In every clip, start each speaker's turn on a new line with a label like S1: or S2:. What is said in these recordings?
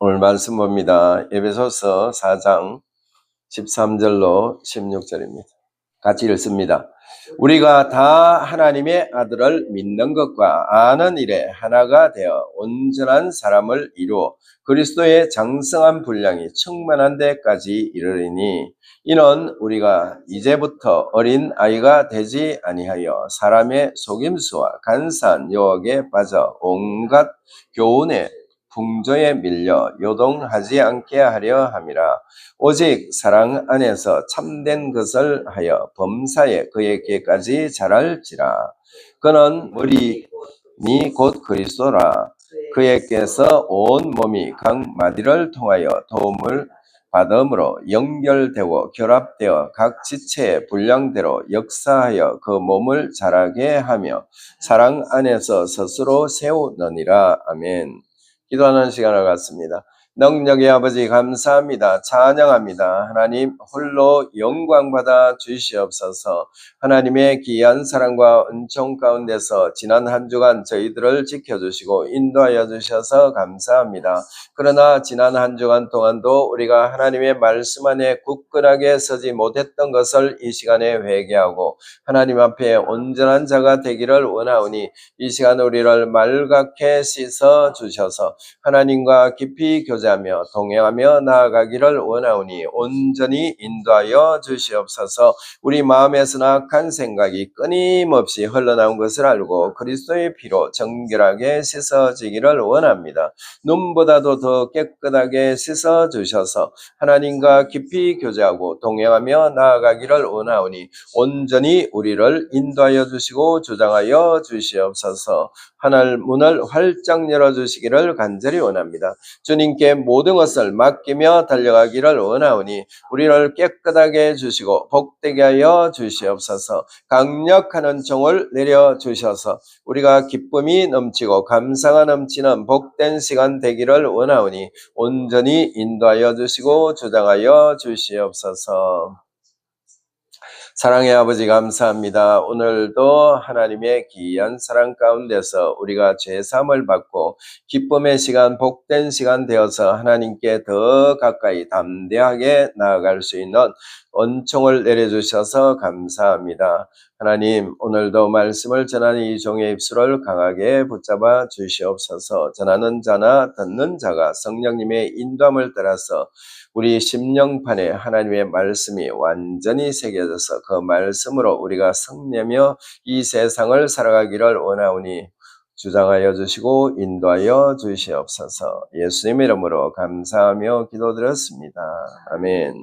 S1: 오늘 말씀 봅니다. 에베소서 4장 13절로 16절입니다. 같이 읽습니다. 우리가 다 하나님의 아들을 믿는 것과 아는 일에 하나가 되어 온전한 사람을 이루어 그리스도의 장성한 분량이 충만한 데까지 이르리니 이는 우리가 이제부터 어린 아이가 되지 아니하여 사람의 속임수와 간사한 유혹에 빠져 온갖 교훈의 풍조에 밀려 요동하지 않게 하려 함이라. 오직 사랑 안에서 참된 것을 하여 범사에 그에게까지 자랄지라. 그는 머리니 곧 그리스도라. 그에게서 온 몸이 각 마디를 통하여 도움을 받음으로 연결되고 결합되어 각 지체의 분량대로 역사하여 그 몸을 자라게 하며 사랑 안에서 스스로 세우느니라. 아멘. 기도하는 시간을 갖습니다. 능력의 아버지 감사합니다. 찬양합니다. 하나님 홀로 영광 받아 주시옵소서. 하나님의 귀한 사랑과 은총 가운데서 지난 한 주간 저희들을 지켜주시고 인도하여 주셔서 감사합니다. 그러나 지난 한 주간 동안도 우리가 하나님의 말씀 안에 굳건하게 서지 못했던 것을 이 시간에 회개하고 하나님 앞에 온전한 자가 되기를 원하오니 이 시간 우리를 말갛게 씻어 주셔서 하나님과 깊이 교제하며 동행하며 나아가기를 원하오니 온전히 인도하여 주시옵소서. 우리 마음에서 악한 생각이 끊임없이 흘러나온 것을 알고 그리스도의 피로 정결하게 씻어지기를 원합니다. 눈보다도 더 깨끗하게 씻어 주셔서 하나님과 깊이 교제하고 동행하며 나아가기를 원하오니 온전히 우리를 인도하여 주시고 주장하여 주시옵소서. 하늘 문을 활짝 열어주시기를 간절히 원합니다. 주님께 모든 것을 맡기며 달려가기를 원하오니 우리를 깨끗하게 해주시고 복되게 하여 주시옵소서. 강력한 은총을 내려주셔서 우리가 기쁨이 넘치고 감사가 넘치는 복된 시간 되기를 원하오니 온전히 인도하여 주시고 주장하여 주시옵소서. 사랑의 아버지 감사합니다. 오늘도 하나님의 귀한 사랑 가운데서 우리가 죄사함을 받고 기쁨의 시간, 복된 시간 되어서 하나님께 더 가까이 담대하게 나아갈 수 있는 은총을 내려주셔서 감사합니다. 하나님 오늘도 말씀을 전하는 이 종의 입술을 강하게 붙잡아 주시옵소서. 전하는 자나 듣는 자가 성령님의 인도함을 따라서 우리 심령판에 하나님의 말씀이 완전히 새겨져서 그 말씀으로 우리가 승리하며 이 세상을 살아가기를 원하오니 주장하여 주시고 인도하여 주시옵소서. 예수님의 이름으로 감사하며 기도드렸습니다. 아멘.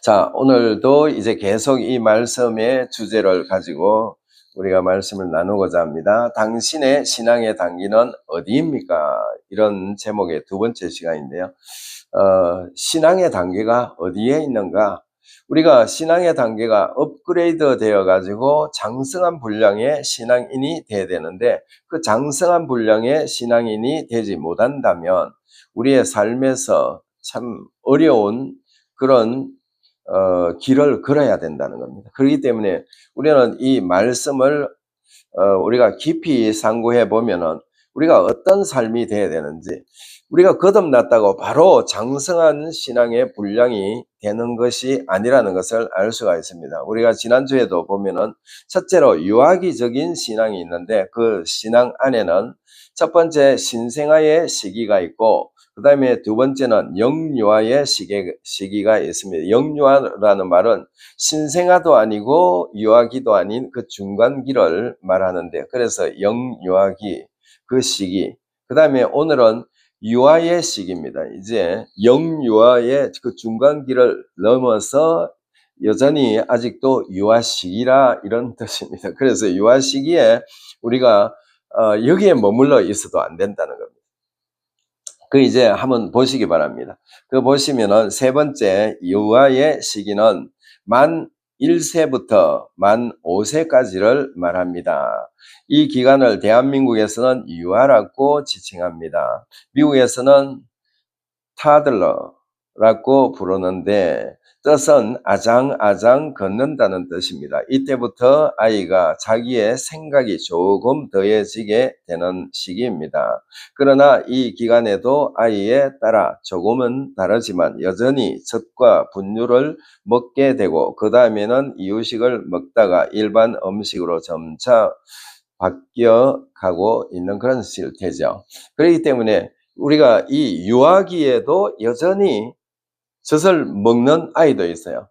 S1: 자, 오늘도 이제 계속 이 말씀의 주제를 가지고 우리가 말씀을 나누고자 합니다. 당신의 신앙의 단계는 어디입니까? 이런 제목의 두 번째 시간인데요. 신앙의 단계가 어디에 있는가? 우리가 신앙의 단계가 업그레이드 되어 가지고 장성한 분량의 신앙인이 돼야 되는데 그 장성한 분량의 신앙인이 되지 못한다면 우리의 삶에서 참 어려운 그런 길을 걸어야 된다는 겁니다. 그렇기 때문에 우리는 이 말씀을 우리가 깊이 상고해 보면은 우리가 어떤 삶이 돼야 되는지, 우리가 거듭났다고 바로 장성한 신앙의 분량이 되는 것이 아니라는 것을 알 수가 있습니다. 우리가 지난주에도 보면은 첫째로 유아기적인 신앙이 있는데 그 신앙 안에는 첫 번째 신생아의 시기가 있고 그 다음에 두 번째는 영유아의 시기가 있습니다. 영유아라는 말은 신생아도 아니고 유아기도 아닌 그 중간기를 말하는데, 그래서 영유아기 그 시기, 그 다음에 오늘은 유아의 시기입니다. 이제 영유아의 그 중간기를 넘어서 여전히 아직도 유아 시기라 이런 뜻입니다. 그래서 유아 시기에 우리가 여기에 머물러 있어도 안 된다는 겁니다. 그 이제 한번 보시기 바랍니다. 그 보시면은 세 번째 유아의 시기는 만 1세부터 만 5세까지를 말합니다. 이 기간을 대한민국에서는 유아라고 지칭합니다. 미국에서는 타들러라고 부르는데 뜻은 아장아장 걷는다는 뜻입니다. 이때부터 아이가 자기의 생각이 조금 더해지게 되는 시기입니다. 그러나 이 기간에도 아이에 따라 조금은 다르지만 여전히 젖과 분유를 먹게 되고 그 다음에는 이유식을 먹다가 일반 음식으로 점차 바뀌어 가고 있는 그런 실태죠. 그렇기 때문에 우리가 이 유아기에도 여전히 젖을 먹는 아이도 있어요.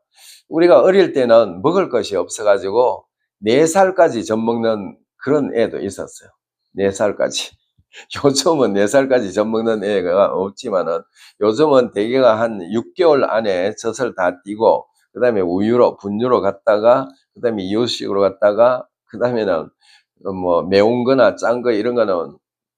S1: 우리가 어릴 때는 먹을 것이 없어가지고 4살까지 젖 먹는 그런 애도 있었어요. 4살까지. 요즘은 4살까지 젖 먹는 애가 없지만은 요즘은 대개가 한 6개월 안에 젖을 다 띄고 그 다음에 우유로 분유로 갔다가 그 다음에 이유식으로 갔다가 그 다음에는 뭐 매운 거나 짠 거 이런 거는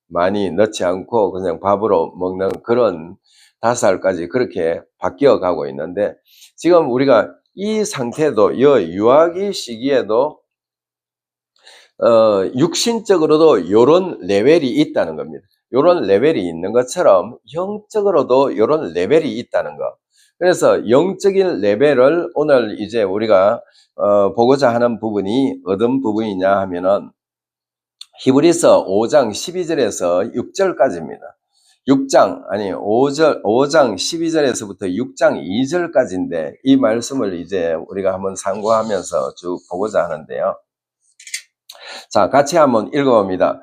S1: 많이 넣지 않고 그냥 밥으로 먹는 그런 5살까지 그렇게 바뀌어 가고 있는데 지금 우리가 이 상태도 유아기 시기에도 육신적으로도 요런 레벨이 있다는 겁니다. 요런 레벨이 있는 것처럼 영적으로도 요런 레벨이 있다는 거. 그래서 영적인 레벨을 오늘 이제 우리가 보고자 하는 부분이 어떤 부분이냐 하면은 히브리서 5장 12절에서 6절까지입니다. 5장 12절에서부터 6장 2절까지인데 이 말씀을 이제 우리가 한번 상고하면서 쭉 보고자 하는데요. 자, 같이 한번 읽어봅니다.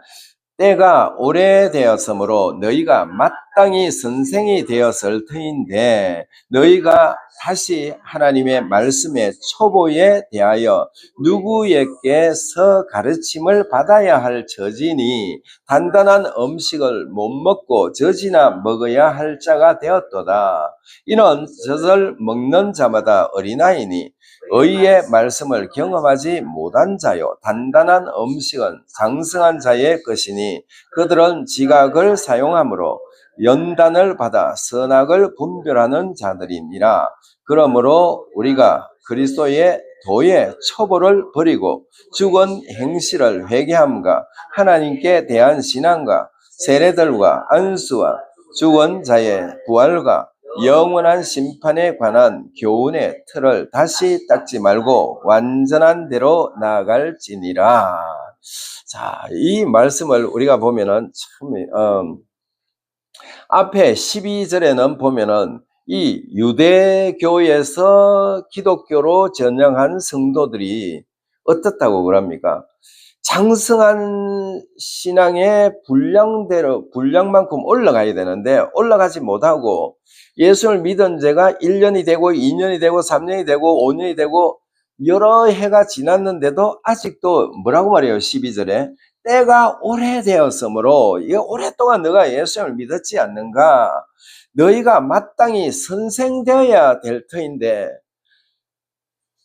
S1: 때가 오래되었으므로 너희가 마땅히 선생이 되었을 터인데 너희가 다시 하나님의 말씀의 초보에 대하여 누구에게서 가르침을 받아야 할 처지니 단단한 음식을 못 먹고 젖이나 먹어야 할 자가 되었도다. 이는 젖을 먹는 자마다 어린아이니 의의 말씀을 경험하지 못한 자요 단단한 음식은 장성한 자의 것이니 그들은 지각을 사용하므로 연단을 받아 선악을 분별하는 자들이니라. 그러므로 우리가 그리스도의 도의 초보를 버리고 죽은 행실을 회개함과 하나님께 대한 신앙과 세례들과 안수와 죽은 자의 부활과 영원한 심판에 관한 교훈의 틀을 다시 닦지 말고 완전한 대로 나아갈지니라. 자, 이 말씀을 우리가 보면은 참 앞에 12절에는 보면은 이 유대교에서 기독교로 전향한 성도들이 어떻다고 그럽니까? 장성한 신앙의 분량만큼 올라가야 되는데 올라가지 못하고 예수를 믿은 지가 1년이 되고 2년이 되고 3년이 되고 5년이 되고 여러 해가 지났는데도 아직도 뭐라고 말해요? 12절에 때가 오래되었으므로 이 오랫동안 너가 예수를 믿었지 않는가? 너희가 마땅히 선생되어야 될 터인데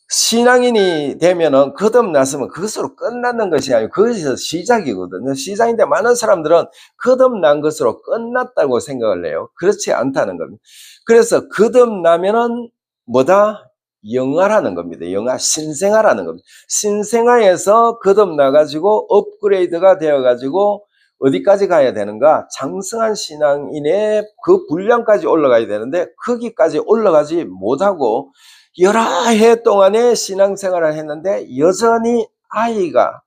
S1: 신앙인이 되면은 거듭났으면 그것으로 끝나는 것이 아니고 그것이 시작이거든요. 시작인데 많은 사람들은 거듭난 것으로 끝났다고 생각을 해요. 그렇지 않다는 겁니다. 그래서 거듭나면은 뭐다? 영화라는 겁니다. 영화, 신생아라는 겁니다. 신생아에서 거듭나가지고 업그레이드가 되어가지고 어디까지 가야 되는가? 장성한 신앙인의 그 분량까지 올라가야 되는데 거기까지 올라가지 못하고 여러 해 동안의 신앙생활을 했는데 여전히 아기가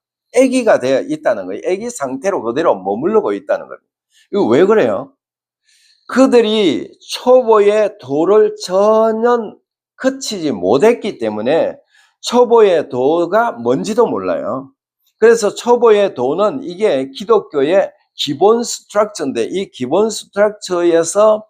S1: 되어 있다는 거예요. 아기 상태로 그대로 머무르고 있다는 거예요. 이거 왜 그래요? 그들이 초보의 도를 전혀 거치지 못했기 때문에 초보의 도가 뭔지도 몰라요. 그래서 초보의 도는 이게 기독교의 기본 스트럭처인데 이 기본 스트럭처에서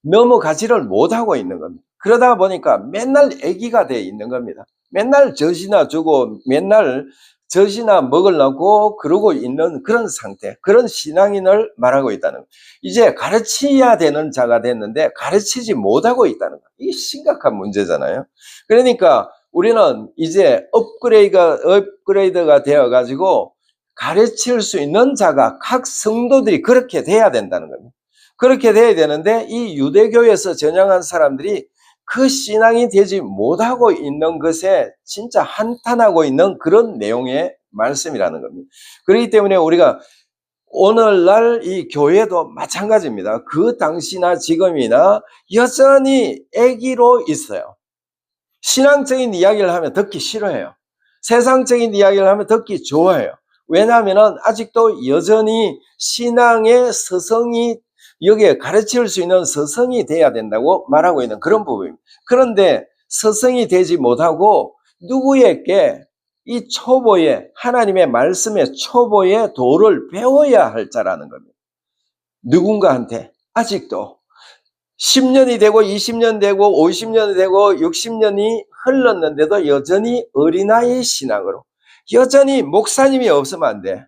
S1: 넘어가지를 못하고 있는 겁니다. 그러다 보니까 맨날 애기가 돼 있는 겁니다. 맨날 젖이나 주고 맨날 젖이나 먹으려고 그러고 있는 그런 상태, 그런 신앙인을 말하고 있다는 거예요. 이제 가르쳐야 되는 자가 됐는데 가르치지 못하고 있다는 거예요. 이게 심각한 문제잖아요. 그러니까 우리는 이제 업그레이드가 되어가지고 가르칠 수 있는 자가 각 성도들이 그렇게 돼야 된다는 겁니다. 그렇게 돼야 되는데 이 유대교에서 전향한 사람들이 그 신앙이 되지 못하고 있는 것에 진짜 한탄하고 있는 그런 내용의 말씀이라는 겁니다. 그렇기 때문에 우리가 오늘날 이 교회도 마찬가지입니다. 그 당시나 지금이나 여전히 아기로 있어요. 신앙적인 이야기를 하면 듣기 싫어해요. 세상적인 이야기를 하면 듣기 좋아해요. 왜냐하면 아직도 여전히 신앙의 서성이, 여기에 가르칠 수 있는 서성이 돼야 된다고 말하고 있는 그런 부분입니다. 그런데 서성이 되지 못하고 누구에게 이 초보의, 하나님의 말씀의 초보의 도를 배워야 할 자라는 겁니다. 누군가한테 아직도 10년이 되고 20년 되고 50년이 되고 60년이 흘렀는데도 여전히 어린아이 신앙으로, 여전히 목사님이 없으면 안 돼.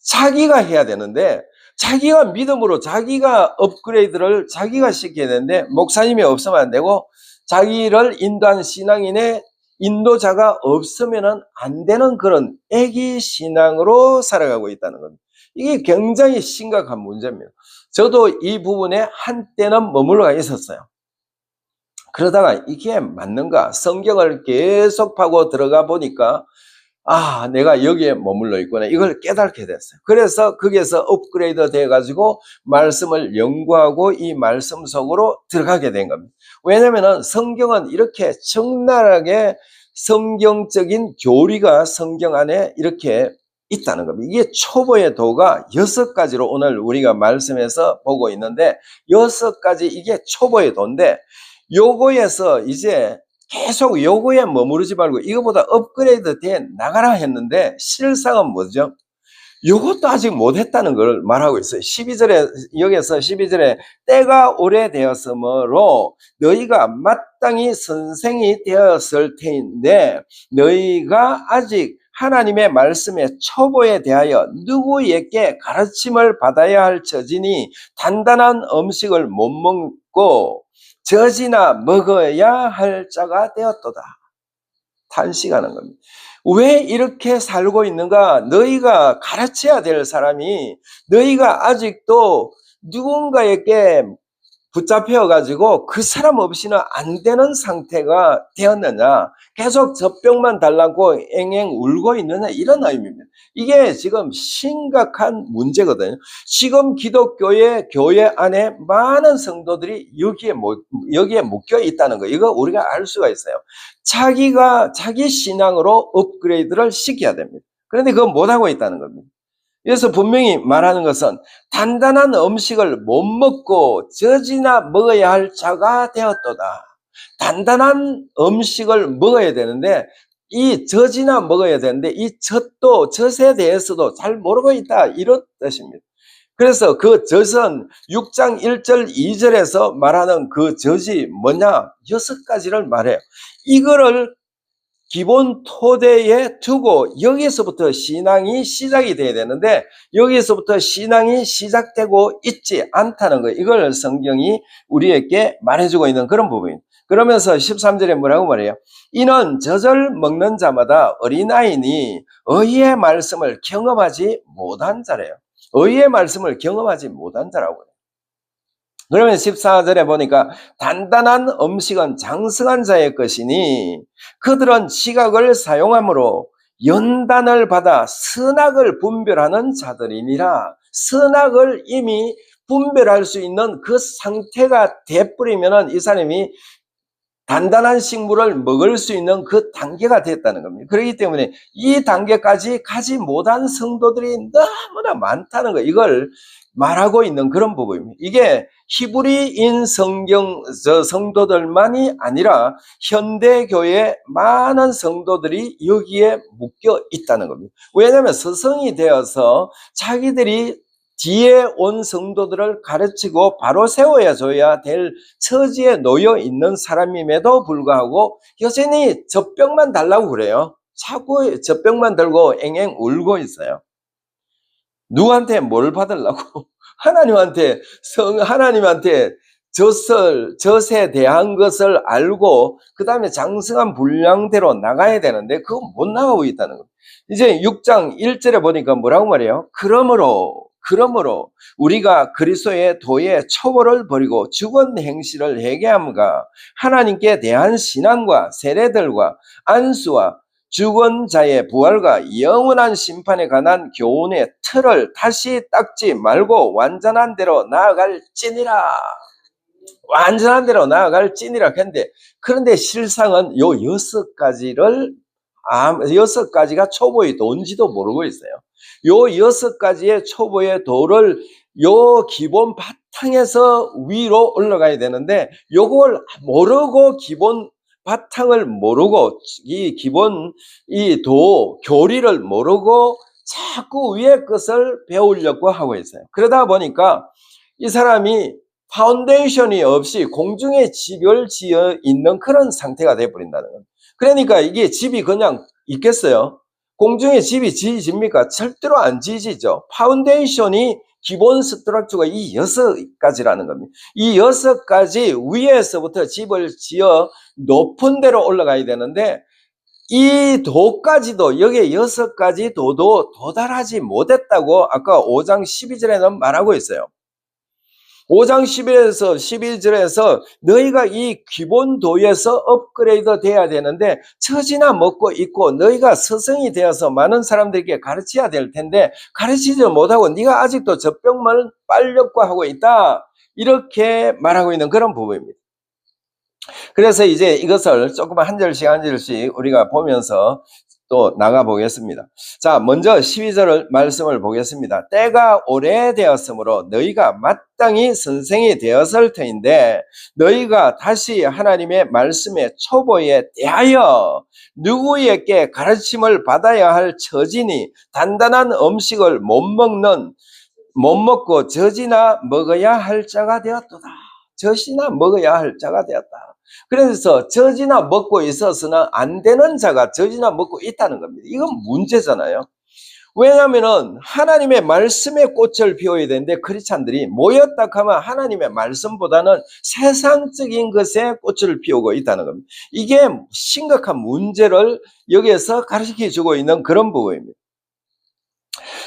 S1: 자기가 해야 되는데, 자기가 믿음으로 자기가 업그레이드를 자기가 시켜야 되는데, 목사님이 없으면 안 되고 자기를 인도한 신앙인의 인도자가 없으면 안 되는 그런 애기 신앙으로 살아가고 있다는 겁니다. 이게 굉장히 심각한 문제입니다. 저도 이 부분에 한때는 머물러 있었어요. 그러다가 이게 맞는가? 성경을 계속 파고 들어가 보니까 내가 여기에 머물러 있구나. 이걸 깨닫게 됐어요. 그래서 거기에서 업그레이드 돼가지고 말씀을 연구하고 이 말씀 속으로 들어가게 된 겁니다. 왜냐하면 성경은 이렇게 적나라하게 성경적인 교리가 성경 안에 이렇게 있다는 겁니다. 이게 초보의 도가 6가지로 오늘 우리가 말씀에서 보고 있는데, 6가지 이게 초보의 도인데, 요거에서 이제 계속 요거에 머무르지 말고 이거보다 업그레이드 돼 나가라 했는데, 실상은 뭐죠? 요것도 아직 못했다는 걸 말하고 있어요. 12절에, 여기서 12절에 때가 오래되었으므로 너희가 마땅히 선생이 되었을 터인데 너희가 아직 하나님의 말씀의 초보에 대하여 누구에게 가르침을 받아야 할 처지니 단단한 음식을 못 먹고 젖이나 먹어야 할 자가 되었도다. 탄식하는 겁니다. 왜 이렇게 살고 있는가? 너희가 가르쳐야 될 사람이, 너희가 아직도 누군가에게 붙잡혀가지고 그 사람 없이는 안 되는 상태가 되었느냐, 계속 젖병만 달라고 앵앵 울고 있느냐, 이런 의미입니다. 이게 지금 심각한 문제거든요. 지금 기독교의 교회 안에 많은 성도들이 여기에 묶여 있다는 거, 이거 우리가 알 수가 있어요. 자기 신앙으로 업그레이드를 시켜야 됩니다. 그런데 그거 못하고 있다는 겁니다. 그래서 분명히 말하는 것은 단단한 음식을 못 먹고 젖이나 먹어야 할 자가 되었도다. 단단한 음식을 먹어야 되는데, 이 젖이나 먹어야 되는데 이 젖에 대해서도 잘 모르고 있다, 이런 뜻입니다. 그래서 그 젖은 6장 1절 2절에서 말하는 그 젖이 뭐냐? 6가지를 말해요. 이거를 기본 토대에 두고 여기서부터 신앙이 시작이 돼야 되는데, 여기서부터 신앙이 시작되고 있지 않다는 거, 이걸 성경이 우리에게 말해주고 있는 그런 부분입니다. 그러면서 13절에 뭐라고 말해요? 이는 젖을 먹는 자마다 어린아이니 의의 말씀을 경험하지 못한 자래요. 의의 말씀을 경험하지 못한 자라고요. 그러면 14절에 보니까 단단한 음식은 장성한 자의 것이니 그들은 지각을 사용함으로 연단을 받아 선악을 분별하는 자들이니라. 선악을 이미 분별할 수 있는 그 상태가 돼버리면 이 사람이 단단한 식물을 먹을 수 있는 그 단계가 됐다는 겁니다. 그렇기 때문에 이 단계까지 가지 못한 성도들이 너무나 많다는 거, 이걸 말하고 있는 그런 부분입니다. 이게 히브리인 성도들만이 아니라 현대교회 많은 성도들이 여기에 묶여 있다는 겁니다. 왜냐하면 서성이 되어서 자기들이 뒤에 온 성도들을 가르치고 바로 세워줘야 될 처지에 놓여 있는 사람임에도 불구하고 여전히 젖병만 달라고 그래요. 자꾸 젖병만 들고 앵앵 울고 있어요. 누구한테 뭘 받으려고? 하나님한테 젖에 대한 것을 알고 그 다음에 장성한 분량대로 나가야 되는데 그거 못 나가고 있다는 겁니다. 이제 6장 1절에 보니까 뭐라고 말해요? 그러므로 우리가 그리스도의 도의 초보를 버리고 죽은 행실을 회개함과 하나님께 대한 신앙과 세례들과 안수와 죽은 자의 부활과 영원한 심판에 관한 교훈의 틀을 다시 닦지 말고 완전한 대로 나아갈지니라. 완전한 대로 나아갈 찐이라 했는데, 그런데 실상은 요 6가지를 6가지가 초보의 도인지도 모르고 있어요. 요 6가지의 초보의 도를 요 기본 바탕에서 위로 올라가야 되는데, 요걸 모르고 기본 바탕을 모르고 이 기본 이 도 교리를 모르고 자꾸 위의 것을 배우려고 하고 있어요. 그러다 보니까 이 사람이 파운데이션이 없이 공중에 집을 지어 있는 그런 상태가 되어버린다는 거예요. 그러니까 이게 집이 그냥 있겠어요? 공중에 집이 지어집니까? 절대로 안 지어지죠. 파운데이션이 기본 스트럭처가 이 6가지라는 겁니다. 이 6가지 위에서부터 집을 지어 높은 데로 올라가야 되는데, 이 도까지도, 여기에 6가지 도도 도달하지 못했다고 아까 5장 12절에는 말하고 있어요. 5장 11절에서 11절에서 너희가 이 기본 도에서 업그레이드 돼야 되는데, 처지나 먹고 있고 너희가 스승이 되어서 많은 사람들에게 가르쳐야 될 텐데 가르치지 못하고 네가 아직도 젖병만 빨려고 하고 있다, 이렇게 말하고 있는 그런 부분입니다. 그래서 이제 이것을 조금 한 절씩 한 절씩 우리가 보면서 또 나가 보겠습니다. 자, 먼저 12절 말씀을 보겠습니다. 때가 오래되었으므로 너희가 마땅히 선생이 되었을 터인데, 너희가 다시 하나님의 말씀의 초보에 대하여 누구에게 가르침을 받아야 할 처지니 단단한 음식을 못 먹고 젖이나 먹어야 할 자가 되었도다. 젖이나 먹어야 할 자가 되었다. 그래서 젖이나 먹고 있어서는 안 되는 자가 젖이나 먹고 있다는 겁니다. 이건 문제잖아요. 왜냐하면 하나님의 말씀에 꽃을 피워야 되는데 크리스찬들이 모였다 하면 하나님의 말씀보다는 세상적인 것에 꽃을 피우고 있다는 겁니다. 이게 심각한 문제를 여기에서 가르쳐 주고 있는 그런 부분입니다.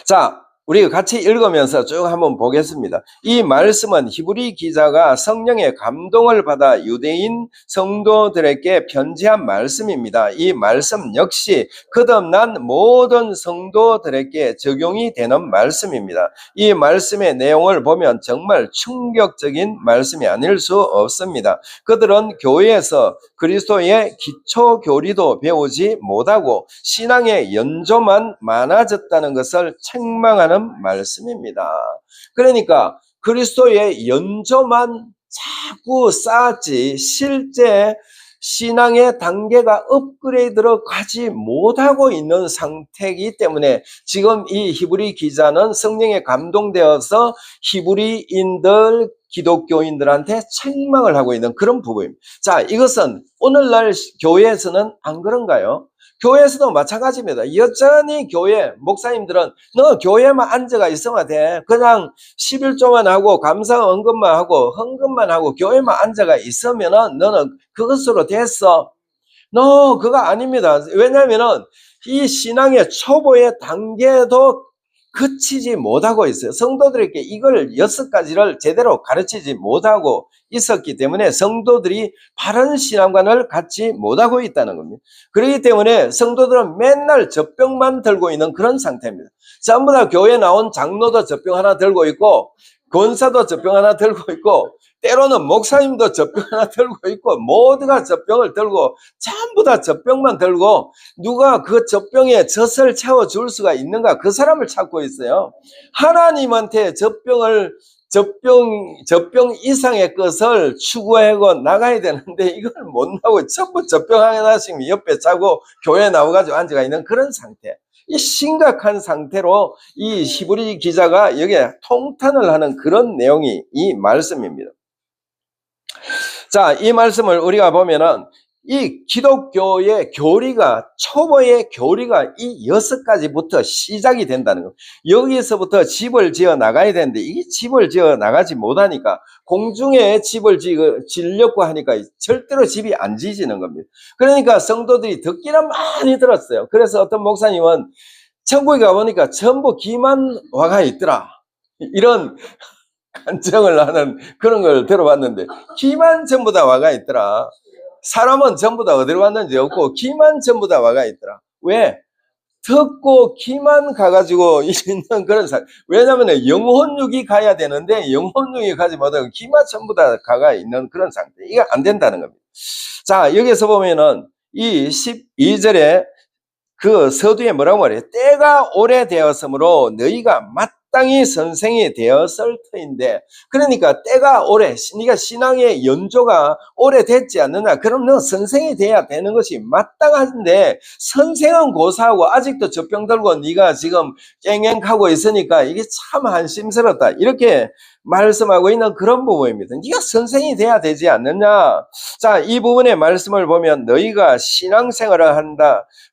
S1: 자, 우리가 같이 읽으면서 쭉 한번 보겠습니다. 이 말씀은 히브리 기자가 성령의 감동을 받아 유대인 성도들에게 편지한 말씀입니다. 이 말씀 역시 거듭난 모든 성도들에게 적용이 되는 말씀입니다. 이 말씀의 내용을 보면 정말 충격적인 말씀이 아닐 수 없습니다. 그들은 교회에서 그리스도의 기초 교리도 배우지 못하고 신앙의 연조만 많아졌다는 것을 책망하는 말씀입니다. 그러니까 그리스도의 연조만 자꾸 쌓았지 실제 신앙의 단계가 업그레이드로 가지 못하고 있는 상태이기 때문에 지금 이 히브리 기자는 성령에 감동되어서 히브리인들 기독교인들한테 책망을 하고 있는 그런 부분입니다. 자, 이것은 오늘날 교회에서는 안 그런가요? 교회에서도 마찬가지입니다. 여전히 교회 목사님들은 너 교회만 앉아가 있으면 돼. 그냥 11조만 하고 감사 헌금만 하고 헌금만 하고 교회만 앉아가 있으면은 너는 그것으로 됐어. No, 그거 아닙니다. 왜냐하면은 이 신앙의 초보의 단계도 그치지 못하고 있어요. 성도들에게 이걸 6가지를 제대로 가르치지 못하고 있었기 때문에 성도들이 바른 신앙관을 갖지 못하고 있다는 겁니다. 그렇기 때문에 성도들은 맨날 젖병만 들고 있는 그런 상태입니다. 전부 다 교회 나온 장로도 젖병 하나 들고 있고 권사도 젖병 하나 들고 있고 때로는 목사님도 젖병 하나 들고 있고 모두가 젖병을 들고 전부 다 젖병만 들고 누가 그 젖병에 젖을 채워줄 수가 있는가, 그 사람을 찾고 있어요. 하나님한테 젖병 이상의 것을 추구하고 나가야 되는데 이걸 못 나오고 전부 젖병 하나씩 옆에 차고 교회에 나와가지고 앉아가 있는 그런 상태. 이 심각한 상태로 이 히브리 기자가 여기에 통탄을 하는 그런 내용이 이 말씀입니다. 자, 이 말씀을 우리가 보면은 이 기독교의 교리가, 초보의 교리가 이 6가지부터 시작이 된다는 거. 여기서부터 집을 지어 나가야 되는데 이 집을 지어 나가지 못하니까 공중에 집을 지으려고 하니까 절대로 집이 안 지어지는 겁니다. 그러니까 성도들이 듣기는 많이 들었어요. 그래서 어떤 목사님은 천국에 가보니까 전부 기만 와가 있더라, 이런 간증을 하는 그런 걸 들어봤는데, 기만 전부 다 와가 있더라. 사람은 전부 다 어디로 왔는지 없고 기만 전부 다 와가 있더라. 왜? 듣고 기만 가가지고 있는 그런 상태. 왜냐하면 영혼육이 가야 되는데 영혼육이 가지 못하고 기만 전부 다 가가 있는 그런 상태. 이게 안 된다는 겁니다. 자, 여기서 보면은 이 12절에 그 서두에 뭐라고 말해요? 때가 오래되었으므로 너희가 마땅히 선생이 되었을 터인데, 그러니까 때가 오래, 네가 신앙의 연조가 오래됐지 않느냐? 그럼 너 선생이 돼야 되는 것이 마땅한데, 선생은 고사하고 아직도 젖병 들고 네가 지금 깽깽하고 있으니까 이게 참 한심스럽다. 이렇게 말씀하고 있는 그런 부분입니다. 네가 선생이 돼야 되지 않느냐? 자, 이 부분의 말씀을 보면 너희가 신앙생활을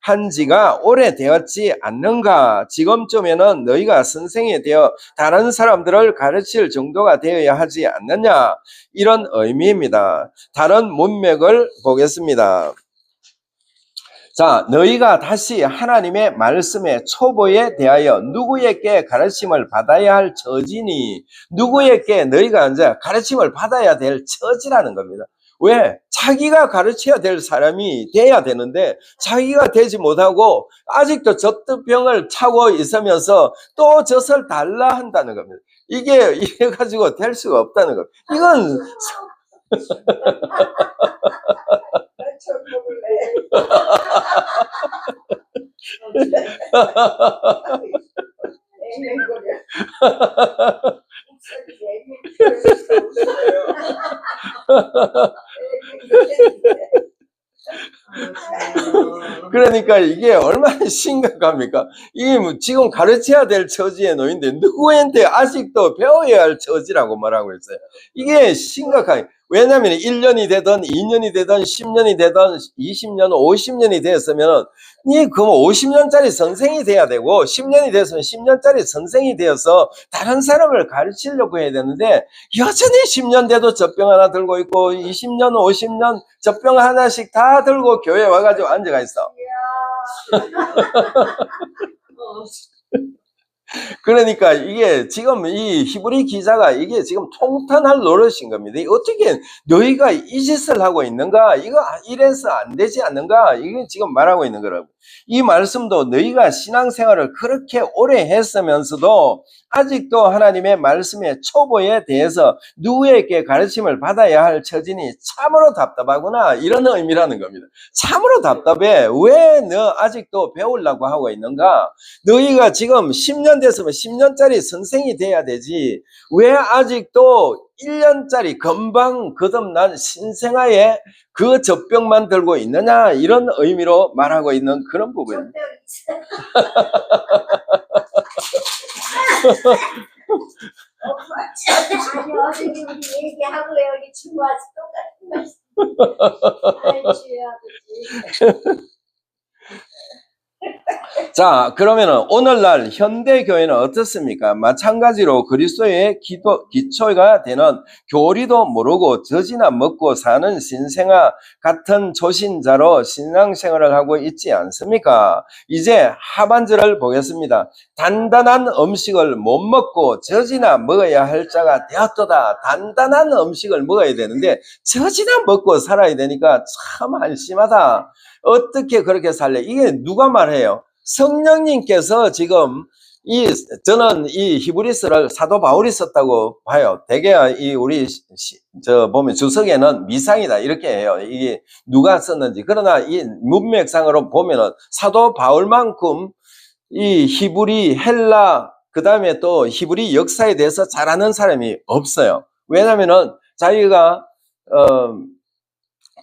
S1: 한 지가 오래되었지 않는가? 지금쯤에는 너희가 선생이 되어 다른 사람들을 가르칠 정도가 되어야 하지 않느냐? 이런 의미입니다. 다른 문맥을 보겠습니다. 자, 너희가 다시 하나님의 말씀의 초보에 대하여 누구에게 가르침을 받아야 할 처지니, 누구에게 너희가 이제 가르침을 받아야 될 처지라는 겁니다. 왜? 자기가 가르쳐야 될 사람이 돼야 되는데 자기가 되지 못하고 아직도 젖병을 차고 있으면서 또 젖을 달라 한다는 겁니다. 이게 이래가지고 될 수가 없다는 겁니다. 이건 그러니까 이게 얼마나 심각합니까? 이게 지금 가르쳐야 될 처지에 놓인데 누구한테 아직도 배워야 할 처지라고 말하고 있어요. 이게 심각하게. 왜냐하면 1년이 되든 2년이 되든 10년이 되든 20년, 50년이 되었으면 니 그럼 50년짜리 선생이 돼야 되고 10년이 됐으면 10년짜리 선생이 되어서 다른 사람을 가르치려고 해야 되는데 여전히 10년 돼도 젖병 하나 들고 있고 20년, 50년 젖병 하나씩 다 들고 교회에 와가지고 앉아가 있어. 그러니까 이게 지금 이 히브리 기자가 이게 지금 통탄할 노릇인 겁니다. 어떻게 너희가 이 짓을 하고 있는가? 이거 이래서 안 되지 않는가? 이게 지금 말하고 있는 거라고. 이 말씀도 너희가 신앙생활을 그렇게 오래 했으면서도 아직도 하나님의 말씀의 초보에 대해서 누구에게 가르침을 받아야 할 처지니 참으로 답답하구나, 이런 의미라는 겁니다. 참으로 답답해. 왜 너 아직도 배우려고 하고 있는가? 너희가 지금 10년 됐으면 10년짜리 선생이 돼야 되지 왜 아직도 1년짜리 금방 거듭난 신생아의 그 젖병만 들고 있느냐, 이런 의미로 말하고 있는 그런 부분입니다.
S2: 아니 어제 우리 얘기하고 여기 지금 와서 똑같은 말씀. 아버지.
S1: 자, 그러면은 오늘날 현대교회는 어떻습니까? 마찬가지로 그리스도의 기초가 되는 교리도 모르고 젖이나 먹고 사는 신생아 같은 초신자로 신앙생활을 하고 있지 않습니까? 이제 하반절을 보겠습니다. 단단한 음식을 못 먹고 젖이나 먹어야 할 자가 되었도다. 단단한 음식을 먹어야 되는데 젖이나 먹고 살아야 되니까 참 한심하다. 어떻게 그렇게 살래? 이게 누가 말해요? 성령님께서 지금 저는 이 히브리서를 사도 바울이 썼다고 봐요. 대개 우리 보면 주석에는 미상이다 이렇게 해요. 이게 누가 썼는지. 그러나 이 문맥상으로 보면은 사도 바울만큼 이 히브리, 헬라, 그 다음에 또 히브리 역사에 대해서 잘 아는 사람이 없어요. 왜냐면은 자기가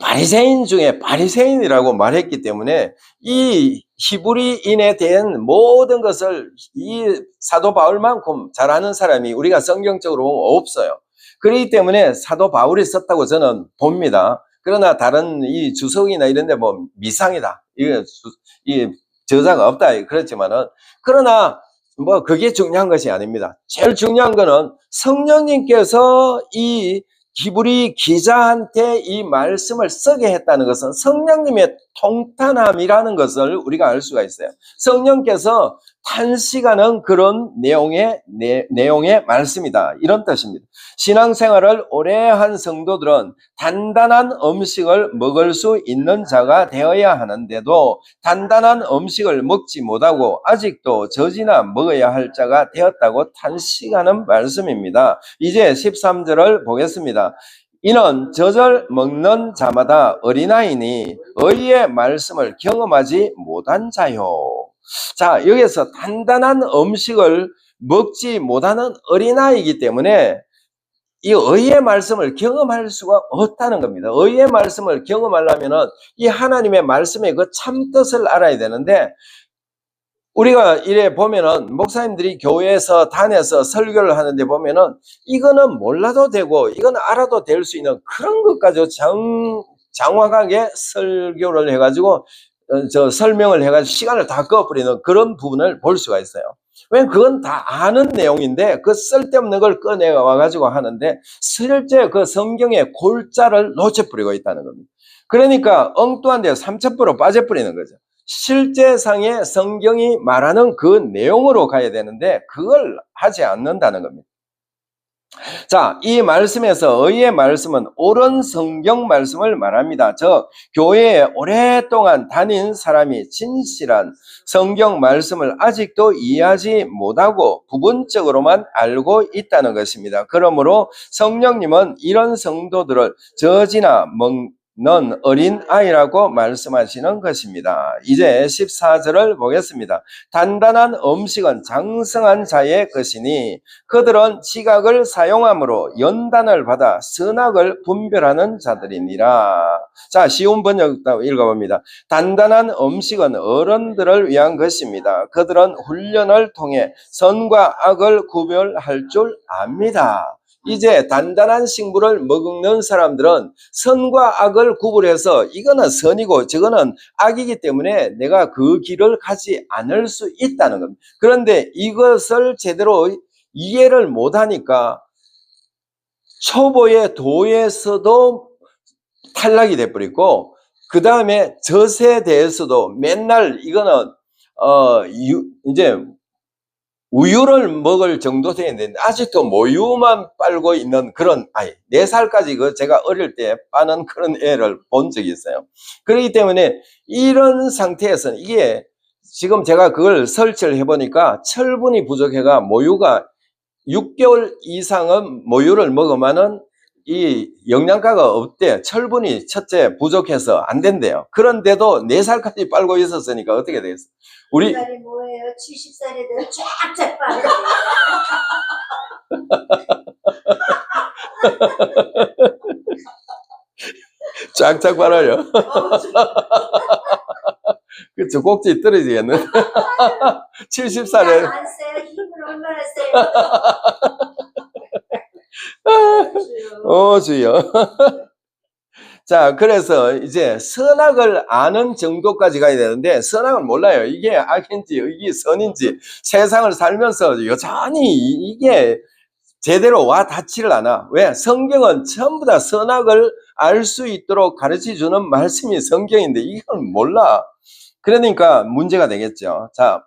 S1: 바리새인 중에 바리새인이라고 말했기 때문에 이 히브리인에 대한 모든 것을 이 사도 바울만큼 잘 아는 사람이 우리가 성경적으로 없어요. 그렇기 때문에 사도 바울이 썼다고 저는 봅니다. 그러나 다른 이 주석이나 이런 데 뭐 미상이다, 이 저자가 없다 그렇지만은, 그러나 뭐 그게 중요한 것이 아닙니다. 제일 중요한 거는 성령님께서 이 히브리 기자한테 이 말씀을 쓰게 했다는 것은 성령님의 통탄함이라는 것을 우리가 알 수가 있어요. 성령께서 탄식하는 그런 내용의 말씀이다. 이런 뜻입니다. 신앙생활을 오래 한 성도들은 단단한 음식을 먹을 수 있는 자가 되어야 하는데도 단단한 음식을 먹지 못하고 아직도 젖이나 먹어야 할 자가 되었다고 탄식하는 말씀입니다. 이제 13절을 보겠습니다. 이는 젖을 먹는 자마다 어린아이니 의의 말씀을 경험하지 못한 자요. 자, 여기서 단단한 음식을 먹지 못하는 어린아이이기 때문에 이 의의 말씀을 경험할 수가 없다는 겁니다. 의의 말씀을 경험하려면 이 하나님의 말씀의 그 참뜻을 알아야 되는데, 우리가 이래 보면은 목사님들이 교회에서 다녀서 설교를 하는데 보면은 이거는 몰라도 되고 이건 알아도 될 수 있는 그런 것까지 장황하게 설교를 해가지고 설명을 해가지고 시간을 다 꺼버리는 그런 부분을 볼 수가 있어요. 왜냐면 그건 다 아는 내용인데 그 쓸데없는 걸 꺼내와가지고 하는데 실제 그 성경의 골자를 놓쳐버리고 있다는 겁니다. 그러니까 엉뚱한 데 삼천포로 빠져버리는 거죠. 실제상의 성경이 말하는 그 내용으로 가야 되는데 그걸 하지 않는다는 겁니다. 자, 이 말씀에서 의의 말씀은 옳은 성경 말씀을 말합니다. 교회에 오랫동안 다닌 사람이 진실한 성경 말씀을 아직도 이해하지 못하고 부분적으로만 알고 있다는 것입니다. 그러므로 성령님은 이런 성도들을 젖이나 먹는 어린 아이라고 말씀하시는 것입니다. 이제 14절을 보겠습니다. 단단한 음식은 장성한 자의 것이니 그들은 지각을 사용함으로 연단을 받아 선악을 분별하는 자들이니라. 자, 쉬운 번역 읽어봅니다. 단단한 음식은 어른들을 위한 것입니다. 그들은 훈련을 통해 선과 악을 구별할 줄 압니다. 이제 단단한 식물을 먹는 사람들은 선과 악을 구분해서 이거는 선이고 저거는 악이기 때문에 내가 그 길을 가지 않을 수 있다는 겁니다. 그런데 이것을 제대로 이해를 못하니까 초보의 도에서도 탈락이 돼버리고 그 다음에 젖에 대해서도 맨날 이거는 이제 우유를 먹을 정도 돼야 되는데 아직도 모유만 빨고 있는 그런 아이, 4살까지 제가 어릴 때 빠는 그런 애를 본 적이 있어요. 그렇기 때문에 이런 상태에서는 이게 지금 제가 그걸 설치를 해보니까 철분이 부족해가 모유가 6개월 이상은 모유를 먹으면은 이 영양가가 없대. 철분이 첫째 부족해서 안 된대요. 그런데도 4살까지 빨고 있었으니까 어떻게 되겠어? 우리
S2: 살이 뭐예요? 70살에 되면 쫙쫙 빨아요.
S1: 쫙쫙 빨아요. 그쵸, 꼭지 떨어지겠네. 70살에.
S2: 안 세요? 힘을 얼마나 세요?
S1: 주여. 자, 그래서 이제 선악을 아는 정도까지 가야 되는데 선악을 몰라요. 이게 악인지 이게 선인지 세상을 살면서 여전히 이게 제대로 와 닿지를 않아. 왜? 성경은 전부 다 선악을 알 수 있도록 가르쳐 주는 말씀이 성경인데 이걸 몰라. 그러니까 문제가 되겠죠. 자,